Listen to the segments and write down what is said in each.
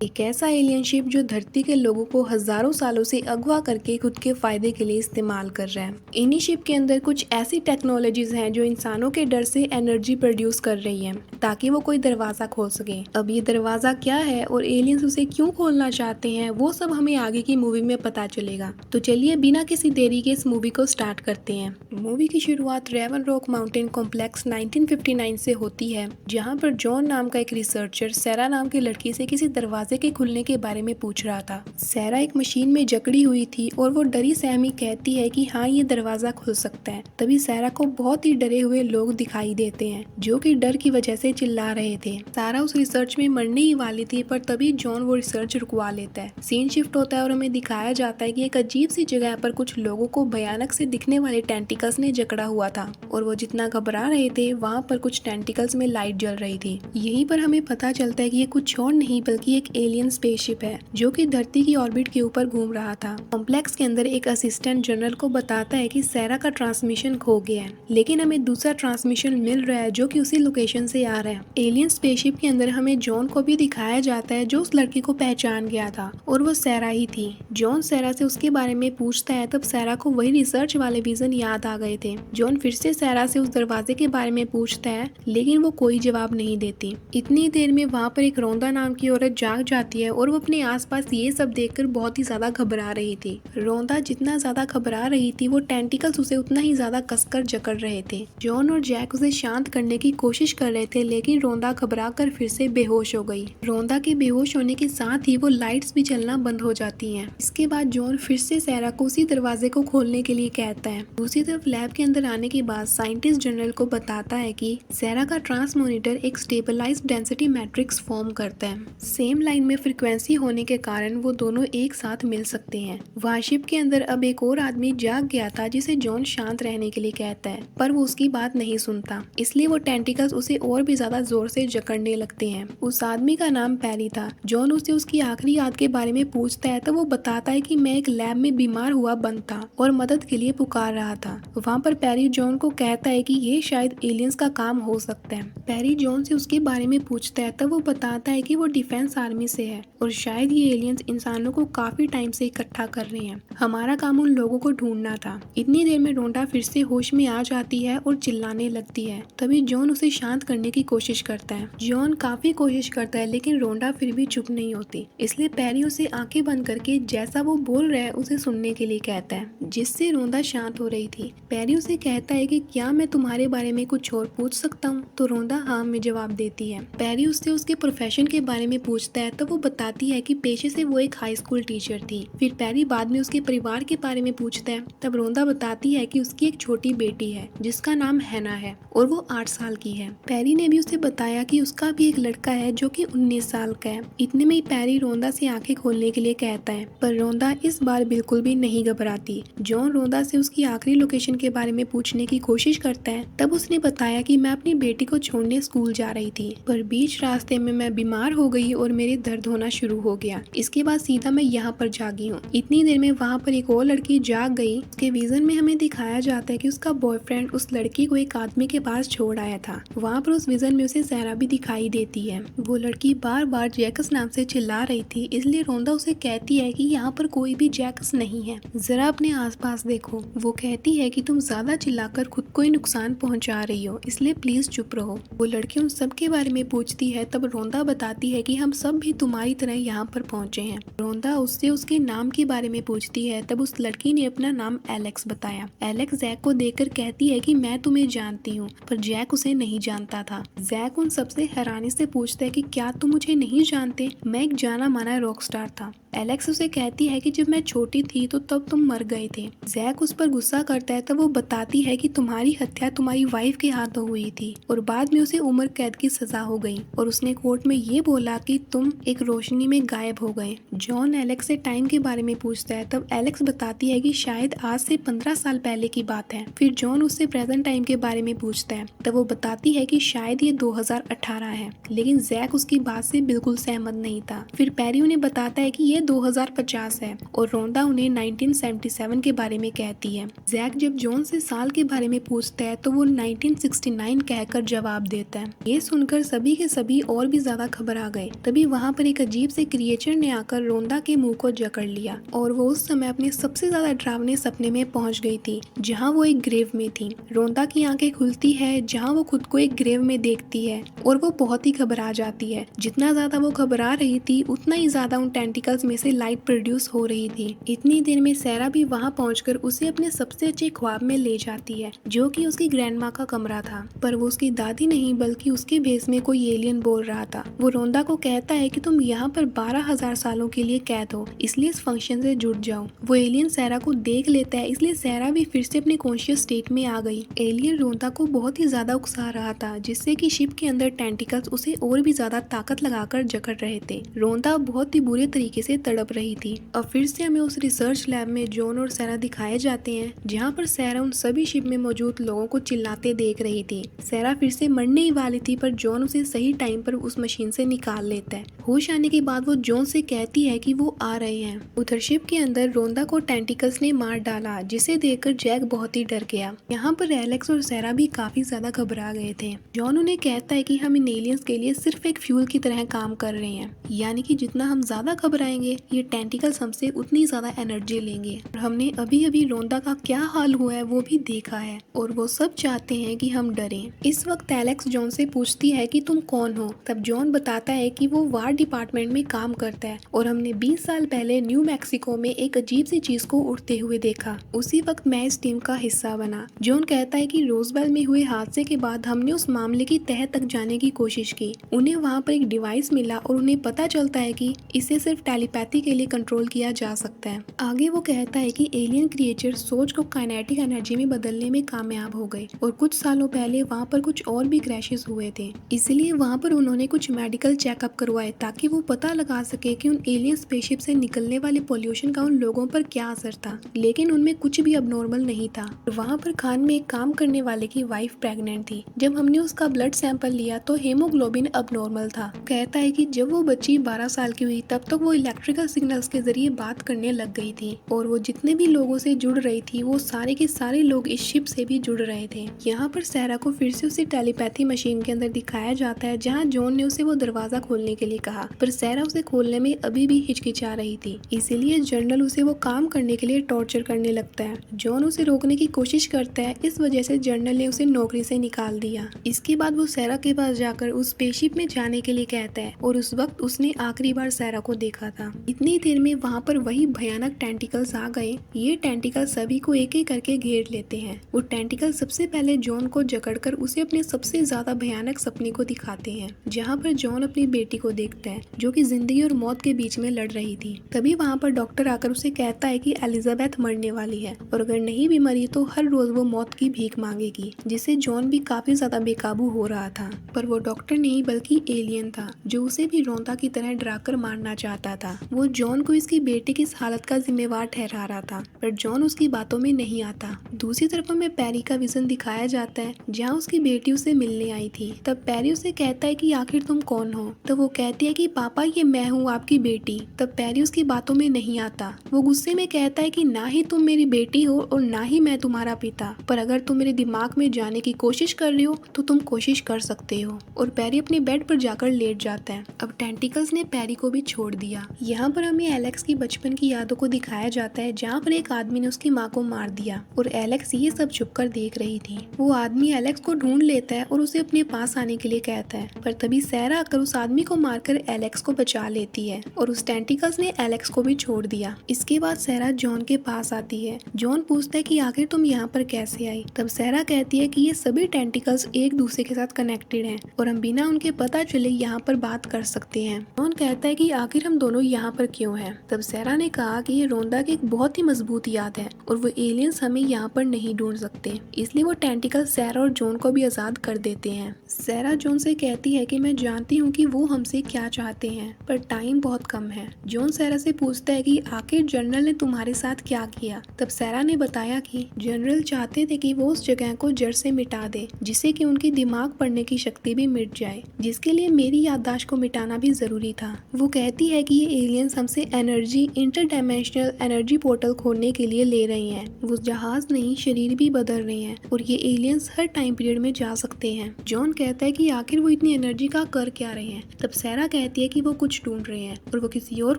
एक ऐसा alien ship जो धरती के लोगों को हजारों सालों से अगवा करके खुद के फायदे के लिए इस्तेमाल कर रहा है। इन्हीं शिप के अंदर कुछ ऐसी टेक्नोलॉजीज हैं जो इंसानों के डर से एनर्जी प्रोड्यूस कर रही हैं ताकि वो कोई दरवाजा खोल सके। अब ये दरवाजा क्या है और एलियंस उसे क्यों खोलना चाहते हैं वो सब हमें आगे की मूवी में पता चलेगा। तो चलिए बिना किसी देरी के इस मूवी को स्टार्ट करते हैं। मूवी की शुरुआत रेवन रॉक माउंटेन कॉम्प्लेक्स 1959 से होती है, जहाँ पर जॉन नाम का एक रिसर्चर सैरा नाम की लड़की से किसी दरवाजे के खुलने के बारे में पूछ रहा था। सैरा एक मशीन में जकड़ी हुई थी और वो डरी सहमी कहती है कि हाँ ये दरवाजा खुल सकता है। तभी सैरा को बहुत ही डरे हुए लोग दिखाई देते हैं जो कि डर की वजह से चिल्ला रहे थे। सारा उस रिसर्च में मरने ही वाली थी, पर तभी जॉन वो रिसर्च रुकवा लेता है। सीन शिफ्ट होता है और हमें दिखाया जाता है कि एक अजीब सी जगह पर कुछ लोगों को भयानक से दिखने वाले टेंटिकल्स ने जकड़ा हुआ था और वो जितना घबरा रहे थे वहाँ पर कुछ टेंटिकल्स में लाइट जल रही थी। यहीं पर हमें पता चलता है कि ये कुछ और नहीं बल्कि एक एलियन स्पेसशिप है जो कि धरती की ऑर्बिट के ऊपर घूम रहा था। कॉम्प्लेक्स के अंदर एक असिस्टेंट जनरल को बताता है कि सैरा का ट्रांसमिशन खो गया है, लेकिन हमें दूसरा ट्रांसमिशन मिल रहा है जो कि उसी लोकेशन से आ रहा है। एलियन स्पेसशिप के अंदर हमें जॉन को भी दिखाया जाता है जो उस लड़की को पहचान गया था और वो सैरा ही थी। जॉन सैरा से उसके बारे में पूछता है, तब सैरा को वही रिसर्च वाले विजन याद आ गए थे। जॉन फिर से सैरा से उस दरवाजे के बारे में पूछता है, लेकिन वो कोई जवाब नहीं देती। इतनी देर में वहाँ पर एक रोंदा नाम की औरत जाग जाती है और वो अपने आसपास ये सब देखकर बहुत ही ज्यादा घबरा रही थी। रोंदा जितना ज्यादा घबरा रही थी वो टेंटिकल्स उसे उतना ही ज्यादा कसकर जकड़ रहे थे। जॉन और जैक उसे शांत करने की कोशिश कर रहे थे, लेकिन रोंदा घबरा कर फिर से बेहोश हो गई। रोंदा के बेहोश होने के साथ ही वो लाइट्स भी चलना बंद हो जाती हैं। इसके बाद जॉन फिर से सैरा को उसी दरवाजे को खोलने के लिए कहता है। दूसरी तरफ लैब के अंदर आने के बाद साइंटिस्ट जनरल को बताता है कि सैरा का ट्रांसमोनीटर एक स्टेबलाइज्ड डेंसिटी मैट्रिक्स फॉर्म करता है। सेम लाइन में फ्रिक्वेंसी होने के कारण वो दोनों एक साथ मिल सकते हैं। वारशिप के अंदर अब एक और आदमी जाग गया था जिसे जॉन शांत रहने के लिए कहता है, पर वो उसकी बात नहीं सुनता, इसलिए वो टेंटिकल्स उसे और भी ज्यादा जोर से जकड़ने लगते हैं। उस आदमी का नाम पैरी था। जॉन उससे उसकी आखिरी याद के बारे में पूछता है तो वो बताता है कि मैं एक लैब में बीमार हुआ बंद था और मदद के लिए पुकार रहा था। वहाँ पर पैरी जॉन को कहता है कि ये शायद एलियंस का काम हो सकता है। पैरी जॉन से उसके बारे में पूछता है तब वो बताता है कि वो डिफेंस आर्मी से है और शायद ये एलियंस इंसानों को काफी टाइम से इकट्ठा कर रहे हैं। हमारा काम उन लोगों को ढूंढना था। इतनी देर में रोंडा फिर से होश में आ जाती है और चिल्लाने लगती है। तभी जॉन उसे शांत करने की कोशिश करता है। जॉन काफी कोशिश करता है लेकिन रोंडा फिर भी चुप नहीं होती, इसलिए पैरी उसे आंखें बंद करके जैसा वो बोल रहा है उसे सुनने के लिए कहता है, जिससे रोंदा शांत हो रही थी। पैरी उसे कहता है कि क्या मैं तुम्हारे बारे में कुछ और पूछ सकता हूँ, तो रोंदा हाँ में जवाब देती है। पैरी उससे उसके प्रोफेशन के बारे में पूछता है तो वो बताती है कि पेशे से वो एक हाई स्कूल टीचर थी। फिर पैरी बाद में उसके परिवार के बारे में पूछता है, तब रोंदा बताती है कि उसकी एक छोटी बेटी है जिसका नाम हैना है और वो 8 साल की है। पैरी ने भी उसे बताया कि उसका भी एक लड़का है जो कि 19 साल का है। इतने में ही पैरी रोंदा से आंखें खोलने के लिए कहता है, पर रोंदा इस बार बिल्कुल भी नहीं घबराती। जॉन रोंदा से उसकी आखिरी लोकेशन के बारे में पूछने की कोशिश करता है, तब उसने बताया कि मैं अपनी बेटी को छोड़ने स्कूल जा रही थी, पर बीच रास्ते में मैं बीमार हो गई और मेरे दर्द होना शुरू हो गया। इसके बाद सीधा मैं यहाँ पर जागी हूँ। इतनी देर में वहाँ पर एक और लड़की जाग गई। उसके विजन में हमें दिखाया जाता है कि उसका बॉयफ्रेंड उस लड़की को एक आदमी के पास छोड़ आया था। वहाँ पर उस विजन में उसे सैरा भी दिखाई देती है। वो लड़की बार बार जैकस नाम से चिल्ला रही थी, इसलिए रोंदा उसे कहती है कि यहाँ पर कोई भी जैकस नहीं है, जरा अपने आसपास देखो। वो कहती है कि तुम ज्यादा चिल्लाकर खुद को ही नुकसान पहुँचा रही हो, इसलिए प्लीज चुप रहो। वो लड़की उन सब के बारे में पूछती है, तब रोंदा बताती है कि हम सब भी तुम्हारी तरह यहाँ पर पहुँचे हैं। रोंदा उससे उसके नाम के बारे में पूछती है, तब उस लड़की ने अपना नाम एलेक्स बताया। एलेक्स जैक को देखकर कहती है कि मैं तुम्हें जानती हूँ, पर जैक उसे नहीं जानता था। जैक उन सबसे हैरानी से पूछता है कि क्या तुम मुझे नहीं जानते, मैं एक जाना माना रॉक स्टार था। एलेक्स उसे कहती है कि जब मैं छोटी थी तो तब तुम मर गए थे। जैक उस पर गुस्सा करता है, तब वो बताती है कि तुम्हारी हत्या तुम्हारी वाइफ के हाथों हुई थी और बाद में उसे उम्र कैद की सजा हो गई और उसने कोर्ट में ये बोला कि तुम एक रोशनी में गायब हो गए। जॉन एलेक्स से टाइम के बारे में पूछता है, तब एलेक्स बताती है कि शायद आज से 15 साल पहले की बात है। फिर जॉन उससे प्रेजेंट टाइम के बारे में पूछता है, तब वो बताती है कि शायद ये 2018 है, लेकिन जैक उसकी बात से बिल्कुल सहमत नहीं था। फिर पैरी उन्हें बताता है कि ये 2050 है और रोंदा उन्हें 1977 के बारे में कहती है। जैक जब जॉन से साल के बारे में पूछता है तो वो 1969 कहकर जवाब देता है। ये सुनकर सभी के सभी और भी ज्यादा घबरा गए। तभी वहाँ जहाँ पर एक अजीब से क्रिएचर ने आकर रोंदा के मुंह को जकड़ लिया और वो उस समय अपने सबसे ज्यादा डरावने सपने में पहुंच गई थी, जहाँ वो एक ग्रेव में थी। रोंदा की आंखें खुलती है जहाँ वो खुद को एक ग्रेव में देखती है और वो बहुत ही घबरा जाती है। जितना ज्यादा वो घबरा रही थी उतना ही ज्यादा उन टेंटिकल्स में से लाइट प्रोड्यूस हो रही थी। इतनी देर में सैरा भी वहाँ पहुंचकर उसे अपने सबसे अच्छे ख्वाब में ले जाती है, जो कि उसकी ग्रैंडमा का कमरा था। पर वो उसकी दादी नहीं बल्कि उसके भेस में कोई एलियन बोल रहा था। वो रोंदा को कहता है कि तुम यहाँ पर 12,000 सालों के लिए कैद हो, इसलिए इस फंक्शन से जुड़ जाओ। वो एलियन सैरा को देख लेता है, इसलिए सैरा भी फिर से अपने कॉन्शियस स्टेट में आ गई। एलियन रोंदा को बहुत ही ज्यादा उकसा रहा था, जिससे कि शिप के अंदर टेंटिकल्स उसे और भी ज्यादा ताकत लगाकर जकड़ रहे थे। रोंदा बहुत ही बुरे तरीके से तड़प रही थी। अब फिर से हमें उस रिसर्च लैब में जॉन और सैरा दिखाए जाते हैं, जहाँ पर सैरा उन सभी शिप में मौजूद लोगों को चिल्लाते देख रही थी। सैरा फिर से मरने ही वाली थी, पर जॉन उसे सही टाइम पर उस मशीन से निकाल लेता है। होश आने के बाद वो जॉन से कहती है कि वो आ रहे हैं। उधर शिप के अंदर रोंदा को टेंटिकल्स ने मार डाला, जिसे देखकर जैक बहुत ही डर गया। यहाँ पर एलेक्स और सैरा भी काफी ज्यादा घबरा गए थे। जॉन उन्हें कहता है कि हम इन एलियंस के लिए सिर्फ एक फ्यूल की तरह काम कर रहे हैं, यानी कि जितना हम ज्यादा घबराएंगे ये टेंटिकल्स हमसे उतनी ज्यादा एनर्जी लेंगे। और हमने अभी अभी रोंदा का क्या हाल हुआ है वो भी देखा है और वो सब चाहते हैं कि हम डरें। इस वक्त एलेक्स जॉन से पूछती है कि तुम कौन हो। तब जॉन बताता है कि वो वार डिपार्टमेंट में काम करता है और हमने 20 साल पहले न्यू मैक्सिको में एक अजीब सी चीज को उड़ते हुए देखा। उसी वक्त मैं इस टीम का हिस्सा बना। जॉन कहता है कि रोजवेल में हुए हादसे के बाद हमने उस मामले की तह तक जाने की कोशिश की। उन्हें वहाँ पर एक डिवाइस मिला और उन्हें पता चलता है कि इसे सिर्फ टेलीपैथी के लिए कंट्रोल किया जा सकता है। आगे वो कहता है कि एलियन क्रिएचर सोच को काइनेटिक एनर्जी में बदलने में कामयाब हो गए और कुछ सालों पहले वहाँ पर कुछ और भी क्रैशेस हुए थे, इसलिए वहाँ पर उन्होंने कुछ मेडिकल चेकअप करवाए ताकि वो पता लगा सके कि उन एलियन स्पेसशिप से निकलने वाले पोल्यूशन का उन लोगों पर क्या असर था। लेकिन उनमें कुछ भी अबनॉर्मल नहीं था। वहाँ पर खान में एक काम करने वाले की वाइफ प्रेग्नेंट थी। जब हमने उसका ब्लड सैंपल लिया तो हेमोग्लोबिन अबनॉर्मल था। कहता है कि जब वो बच्ची 12 साल की हुई तब तक वो इलेक्ट्रिकल सिग्नल्स के जरिए बात करने लग गई थी और वो जितने भी लोगों से जुड़ रही थी वो सारे के सारे लोग इस शिप से भी जुड़ रहे थे। यहाँ पर सैरा को फिर से उसी टेलीपैथी मशीन के अंदर दिखाया जाता है, जहाँ जॉन ने उसे वो दरवाजा खोलने के लिए कहा, पर सैरा उसे खोलने में अभी भी हिचकिचा रही थी। इसीलिए जनरल उसे वो काम करने के लिए टॉर्चर करने लगता है। जॉन उसे रोकने की कोशिश करता है, इस वजह से जनरल ने उसे नौकरी से निकाल दिया। इसके बाद वो सैरा के पास जाकर उस स्पेसशिप में जाने के लिए कहता है और उस वक्त उसने आखिरी बार सैरा को देखा था। इतनी देर में वहाँ पर वही भयानक टेंटिकल्स आ गए। ये टेंटिकल सभी को एक एक करके घेर लेते हैं। वो टेंटिकल सबसे पहले जॉन को जकड़कर उसे अपने सबसे ज्यादा भयानक सपने को दिखाते हैं, जहाँ पर जॉन अपनी बेटी को देखता है जो कि जिंदगी और मौत के बीच में लड़ रही थी। तभी वहाँ पर डॉक्टर आकर उसे कहता है कि एलिजाबेथ मरने वाली है और अगर नहीं भी मरी तो हर रोज वो मौत की भीख मांगेगी, जिससे जॉन भी काफी ज्यादा बेकाबू हो रहा था। पर वो डॉक्टर नहीं बल्कि एलियन था, जो उसे भी रोंदा की तरह डराकर मारना चाहता था। वो जॉन को इसकी बेटी की इस हालत का जिम्मेवार ठहरा रहा था, पर जॉन उसकी बातों में नहीं आता। दूसरी तरफ हमें पैरी का विजन दिखाया जाता है, जहाँ उसकी बेटी उसे मिलने आई थी। तब पैरी उसे कहता है कि आखिर तुम कौन हो। तो वो कहती है कि पापा ये मैं हूँ आपकी बेटी। तब पैरी उसकी बातों में नहीं आता। वो गुस्से में कहता है कि ना ही तुम मेरी बेटी हो और ना ही मैं तुम्हारा पिता, पर अगर तुम मेरे दिमाग में जाने की कोशिश कर रही हो तो तुम कोशिश कर सकते हो। और पैरी अपने बेड पर जाकर लेट जाता है। अब टेंटिकल्स ने पैरी को भी छोड़ दिया। यहाँ पर हमें एलेक्स की बचपन की यादों को दिखाया जाता है, जहाँ पर एक आदमी ने उसकी माँ को मार दिया और एलेक्स ये सब छुपकर देख रही थी। वो आदमी एलेक्स को ढूंढ लेता है और उसे अपने पास आने के लिए कहता है, पर तभी सैरा आकर उस आदमी को मारकर एलेक्स को बचा लेती है और उस टेंटिकल्स ने एलेक्स को भी छोड़ दिया। इसके बाद सैरा जॉन के पास आती है। जॉन पूछता है कि आखिर तुम यहाँ पर कैसे आई। तब सैरा कहती है कि ये सभी टेंटिकल्स एक दूसरे के साथ कनेक्टेड हैं और हम बिना उनके पता चले यहाँ पर बात कर सकते हैं। जॉन कहता है कि आखिर हम दोनों यहाँ पर क्यों हैं। तब सैरा ने कहा कि ये रोंदा की एक बहुत ही मजबूत याद है और वो एलियंस हमें यहाँ पर नहीं ढूंढ सकते, इसलिए वो टेंटिकल सैरा और जॉन को भी आजाद कर देते हैं। सैरा जॉन से कहती है कि मैं जानती हूँ कि वो हमसे क्या चाहते हैं, पर टाइम बहुत कम है। जॉन सैरा से पूछता है कि आखिर जनरल ने तुम्हारे साथ क्या किया। तब सैरा ने बताया कि जनरल चाहते थे कि वो उस जगह को जड़ से मिटा दे, जिससे कि उनकी दिमाग पढ़ने की शक्ति भी मिट जाए, जिसके लिए मेरी याददाश्त को मिटाना भी जरूरी था। वो कहती है कि ये एलियंस हमसे एनर्जी इंटरडायमेंशनल एनर्जी पोर्टल खोलने के लिए ले रहे हैं। वो जहाज नहीं शरीर भी बदल रहे हैं और ये एलियंस हर टाइम पीरियड में जा सकते हैं। जॉन कहता है कि आखिर वो इतनी एनर्जी का कर क्या रहे हैं। तब सैरा कहती है कि वो कुछ ढूंढ रहे हैं और वो किसी और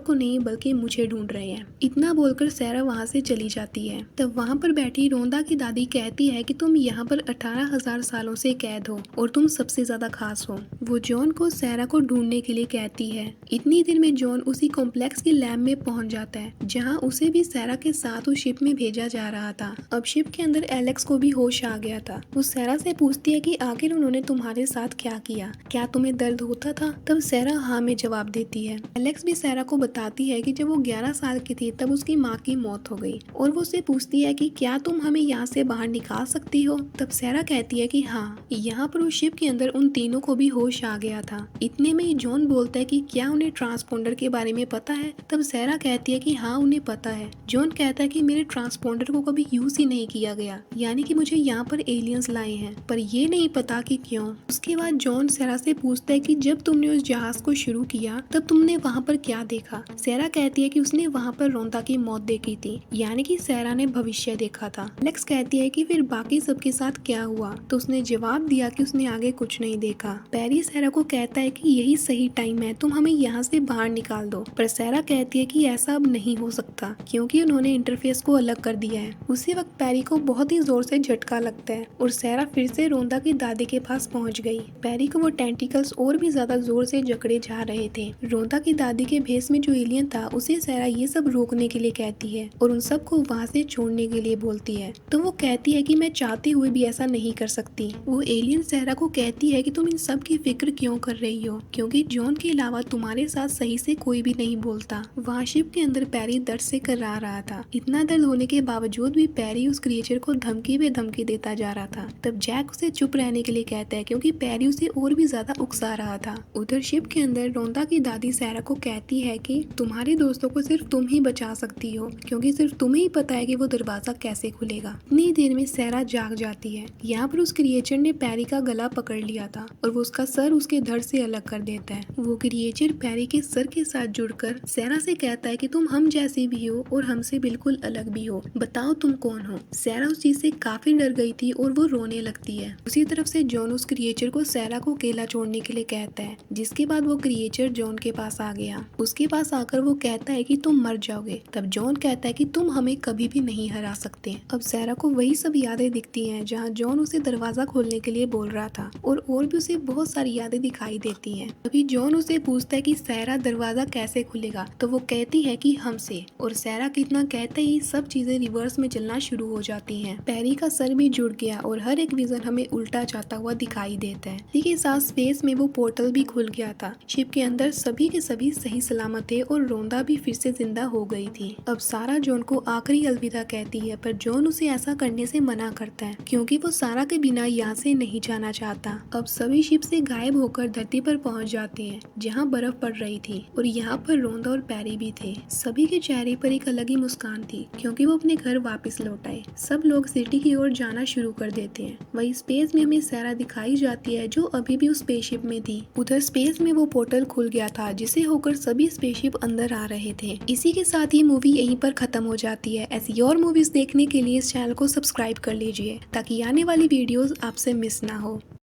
को नहीं बल्कि मुझे ढूंढ रहे हैं। इतना बोलकर सारा वहाँ से चली जाती है। तब वहाँ पर बैठी रोंदा की दादी कहती है कि तुम यहाँ पर 18,000 सालों से कैद हो और तुम सबसे ज्यादा खास हो। वो जॉन को सारा को ढूंढने के लिए कहती है। इतनी देर में जॉन उसी कॉम्प्लेक्स की लैब में पहुंच जाता है जहाँ उसे भी सारा के साथ उस शिप में भेजा जा रहा था। अब शिप के अंदर एलेक्स को भी होश आ गया था। वो सारा से पूछती है कि आखिर उन्होंने तुम्हारे साथ क्या किया, क्या तुम्हें दर्द होता था? तब सारा हाँ में जवाब देती है। एलेक्स भी सारा को बताती है कि जब वो 11 साल की थी तब उसकी माँ की मौत हो गई और वो उससे पूछती है कि क्या तुम हमें यहाँ से बाहर निकाल सकती हो? तब सारा कहती है कि हाँ। यहाँ पर उस शिप के अंदर उन तीनों को भी होश आ गया था। इतने में ही जॉन बोलता है कि क्या उन्हें ट्रांसपोंडर के बारे में पता है? तब सारा कहती है कि हाँ उन्हें पता है। जॉन कहता है कि मेरे ट्रांसपोंडर को कभी यूज ही नहीं किया गया, यानी कि मुझे यहाँ पर एलियंस लाए हैं, पर ये नहीं पता कि क्यों। उसके बाद जॉन सारा से पूछता है कि जब तुमने उस जहाज को शुरू किया तब तुमने वहाँ पर क्या देखा? सारा कहती है कि उसने वहाँ पर रोंदा की मौत देखी थी, यानी कि सारा ने भविष्य देखा था। एलेक्स कहती है कि फिर बाकी सबके साथ क्या हुआ? तो उसने जवाब दिया कि उसने आगे कुछ नहीं देखा। पैरी सारा को कहता है कि यही सही टाइम है, तुम हमें यहाँ से बाहर निकाल दो। पर सारा कहती है कि ऐसा अब नहीं हो सकता क्योंकि उन्होंने इंटरफेस को अलग कर दिया है। उसी वक्त पैरी को बहुत ही जोर से झटका लगता है और सारा फिर से रोंदा की दादी के पास पहुंच गई। पैरी को वो टेंटिकल्स और भी ज्यादा जोर से जकड़े जा रहे थे। रोंदा की दादी के भेस में जो एलियन था उसे सारा ये सब रोकने के लिए कहती है और उन सबको वहाँ से छोड़ने के लिए बोलती है। तो वो कहती है कि मैं चाहते हुए भी ऐसा नहीं कर सकती। वो एलियन सारा को कहती है कि तुम इन सब की फिक्र क्यों कर रही हो, क्योंकि जॉन के अलावा तुम्हारे साथ सही से कोई भी नहीं बोलता। वहाँ शिप के अंदर पैरी दर्द से कर्रा रहा था। इतना दर्द होने के बावजूद भी पैरी उस क्रिएचर को धमकी पे धमकी देता जा रहा था। तब जैक उसे चुप रहने के लिए कहता है क्योंकि पैरी उसे और भी ज्यादा उकसा रहा था। उधर शिप के अंदर रोंदा की दादी सारा को कहती है कि तुम्हारे दोस्तों को सिर्फ तुम ही बचा सकती हो, क्योंकि सिर्फ तुम्हें ही पता है कि वो दरवाजा कैसे खुलेगा। इतनी देर में सारा जाग जाती है। यहाँ पर उस क्रिएचर ने पैरी का गला पकड़ लिया था और वो उसका सर उसके धड़ से अलग कर देता है। वो क्रिएचर पैरी के सर के साथ जुड़कर सारा से कहता है कि तुम हम जैसे भी हो और हमसे बिल्कुल अलग भी हो, बताओ तुम कौन हो। सारा उस चीज से काफी डर गई थी और वो रोने लगती है। उसी तरफ से जॉन उस क्रिएचर को सारा को अकेला छोड़ने के लिए कहता है, जिसके बाद वो क्रिएचर जॉन के पास आ गया। उसके पास आकर वो कहता है कि तुम मर जाओगे। तब जॉन कहता है कि तुम हमें कभी भी नहीं हरा सकते। अब सारा को वही सब यादें दिखती हैं जहाँ जॉन उसे दरवाजा खोलने के लिए बोल रहा था और भी उसे बहुत सारी यादें दिखाई देती हैं। तभी जॉन उसे पूछता है कि सारा दरवाजा कैसे खुलेगा, तो वो कहती है कि हमसे। और सारा कितना कहते ही सब चीजें रिवर्स में चलना शुरू हो जाती हैं। पैरी का सर भी जुड़ गया और हर एक विजन हमें उल्टा जाता हुआ दिखाई देता है। इसी के साथ स्पेस में वो पोर्टल भी खुल गया था। शिप के अंदर सभी के सभी सही सलामत थे और रोंदा भी फिर से जिंदा हो गई थी। अब सारा जॉन को आखिरी अलविदा कहती है, पर जॉन उसे ऐसा करने से मना करता है क्योंकि वो सारा के बिना यहाँ से नहीं जाना चाहता। अब सभी शिप से गायब होकर धरती पर पहुंच जाते हैं जहाँ बर्फ पड़ रही थी और यहाँ पर रोंदा और पैरी भी थे। सभी के चेहरे पर एक अलग ही मुस्कान थी क्योंकि वो अपने घर वापस लौट आए। सब लोग सिटी की ओर जाना शुरू कर देते हैं। वही स्पेस में हमें सारा दिखाई जाती है जो अभी भी उस स्पेसशिप में थी। उधर स्पेस में वो पोर्टल खुल गया था जिसे होकर सभी स्पेसशिप अंदर आ रहे थे। इसी के साथ ये मूवी यहीं पर खत्म हो जाती है। ऐसी और मूवीज देखने के लिए इस चैनल को सब्सक्राइब कर लीजिए ताकि आने वाली वीडियोस आपसे मिस ना हो।